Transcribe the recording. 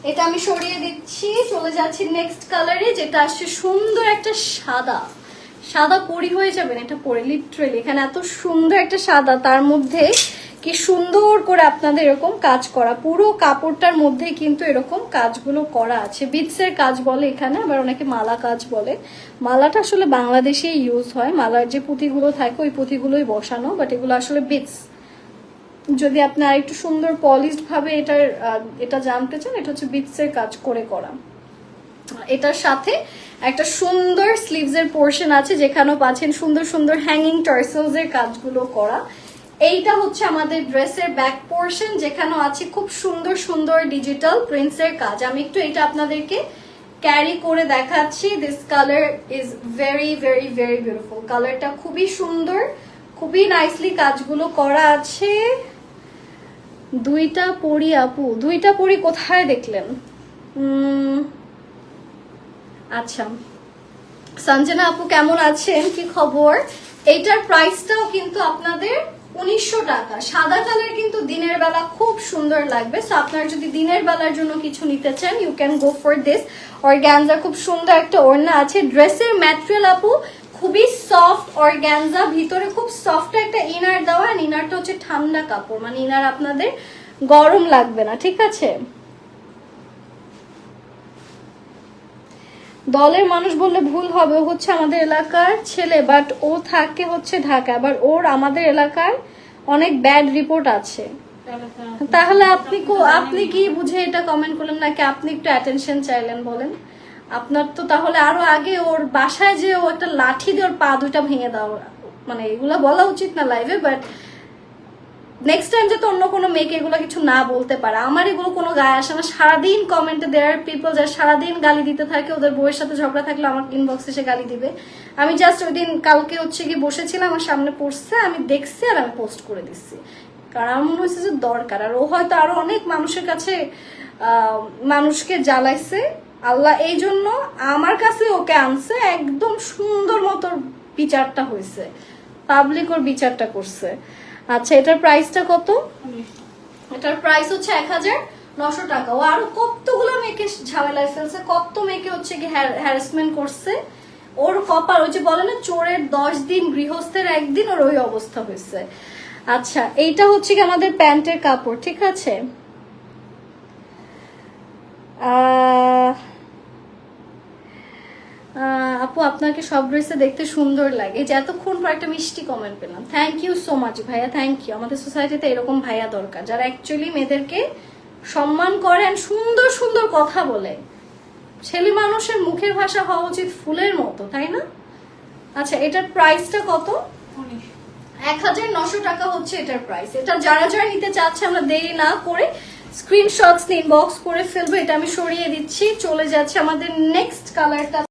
এটা আমি সরিয়ে দিচ্ছি, চলে যাচ্ছি নেক্সট কালারে, যেটা আসছে সুন্দর একটা সাদা। সাদা পরি হয়ে যাবেন এটা পরে, লিটারালি এখানে এত সুন্দর একটা সাদা, তার মধ্যে কি সুন্দর করে আপনাদের এরকম কাজ করা, পুরো কাপড়টার মধ্যে কিন্তু এরকম কাজগুলো করা আছে। বিটসের কাজ বলে এখানে, আবার অনেকে মালা কাজ বলে। মালাটা আসলে বাংলাদেশেই ইউজ হয়, মালার যে পুঁতিগুলো থাকে ওই পুঁতিগুলোই বসানো, বাট এগুলো আসলে বিটস। যদি আপনি আরেকটু সুন্দর পলিশড ভাবে এটা জানতে চান, এটা হচ্ছে বিটসের কাজ করে করা। এটার সাথে একটা সুন্দর স্লিভস এর পোর্শন আছে, যেখানেও পাচ্ছেন সুন্দর সুন্দর হ্যাঙ্গিং টার্সেলস এর কাজগুলো করা। এইটা হচ্ছে আমাদের ড্রেসের ব্যাক পোর্শন, যেখানেও আছে খুব সুন্দর সুন্দর ডিজিটাল প্রিন্টস এর কাজ। আমি একটু এটা আপনাদেরকে ক্যারি করে দেখাচ্ছি। This colour is very very very beautiful. কালারটা খুবই সুন্দর, খুবই নাইসলি কাজগুলো করা আছে। দুইটা পরি আপু, দুইটা পরি কোথায় দেখলেন? আচ্ছা, সঞ্জনা আপু কেমন আছেন, কি খবর? এইটার প্রাইসটাও কিন্তু আপনাদের 1900 টাকা। সাদা কালার কিন্তু দিনের বেলা খুব সুন্দর লাগবে, সো আপনারা যদি দিনের বেলার জন্য কিছু নিতে চান you can go for this. Organza খুব সুন্দর একটা ওড়না আছে। ড্রেসের ম্যাটেরিয়াল আপু খুবই সফট অর্গানজা, ভিতরে খুব সফট একটা ইনার দেওয়া, আর ইনারটা হচ্ছে ঠান্ডা কাপড়, মানে ইনার আপনাদের গরম লাগবে না, ঠিক আছে? দলের মানুষ বললে ভুল হবে, ও হচ্ছে আমাদের এলাকার ছেলে, বাট ও থাকে হচ্ছে ঢাকা, আবার ওর আমাদের এলাকার অনেক ব্যাড রিপোর্ট আছে। তাহলে আপনি কি বুঝে এটা কমেন্ট করলেন, নাকি আপনি একটু অ্যাটেনশন চাইলেন বলেন? আপনার তো তাহলে আরো আগে ওর বাসায় যে ও একটা লাঠি দিয়ে ওর পা দুইটা ভেঙে দাও, মানে এগুলা বলা উচিত না লাইভে, বাট নেক্সট টাইম যাতে অন্য কোনো মেয়েকে এগুলো কিছু না বলতে পারে। আমার এগুলো কোনো গায়ে আসে না। সারাদিন কমেন্টে দেয়ার পিপল যারা সারাদিন গালি দিতে থাকে, ওদের বউয়ের সাথে ঝগড়া থাকলে আমার ইনবক্সে এসে গালি দিবে। আমি জাস্ট ওই দিন কালকে হচ্ছে কি বসেছিলাম, আমার সামনে পড়ছে, আমি দেখছি আর আমি পোস্ট করে দিচ্ছি, কারণ আমার মনে হয়েছে যে দরকার। আর ও হয়তো আরো অনেক মানুষের কাছে মানুষকে জ্বালাইছে, আল্লাহ এই জন্য আমার কাছে ওকে আনছে, একদম সুন্দর মতো বিচারটা হয়েছে, পাবলিক ওর বিচারটা করছে। আচ্ছা, এটার প্রাইসটা কত? এটার প্রাইস হচ্ছে 1900 টাকা। ও আরো কতগুলো মেয়েকে ঝামেলায় ফেলছে, কত মেয়েকে হচ্ছে কি হ্যারাসমেন্ট করছে। ওর কপাল, ওই যে বলে না চোরের 10 দিন গৃহস্থের 1 দিন, ওর ওই অবস্থা হয়েছে। আচ্ছা, এইটা হচ্ছে কি আমাদের প্যান্টের কাপড়, ঠিক আছে? আপু আপনাকে সব ড্রেসে দেখতে সুন্দর লাগে, যে এতক্ষণ পর একটা মিষ্টি কমেন্ট পেলাম, থ্যাংক ইউ সো মাচ ভাইয়া, থ্যাংক ইউ। আমাদের সোসাইটিতে এরকম ভাইয়া দরকার, যারা অ্যাকচুয়ালি মেয়েদেরকে সম্মান করেন, সুন্দর সুন্দর কথা বলে। ছেলে মানুষের মুখের ভাষা হওয়া উচিত ফুলের মতো, তাই না? আচ্ছা, এটার প্রাইসটা কত? 1900 টাকা হচ্ছে এটার প্রাইস। এটা যারা যারা নিতে চাচ্ছে, আমরা দেরি না করে স্ক্রিনশটস ইনবক্স করে ফেলবো। এটা আমি সরিয়ে দিচ্ছি, চলে যাচ্ছে আমাদের নেক্সট কালারটা।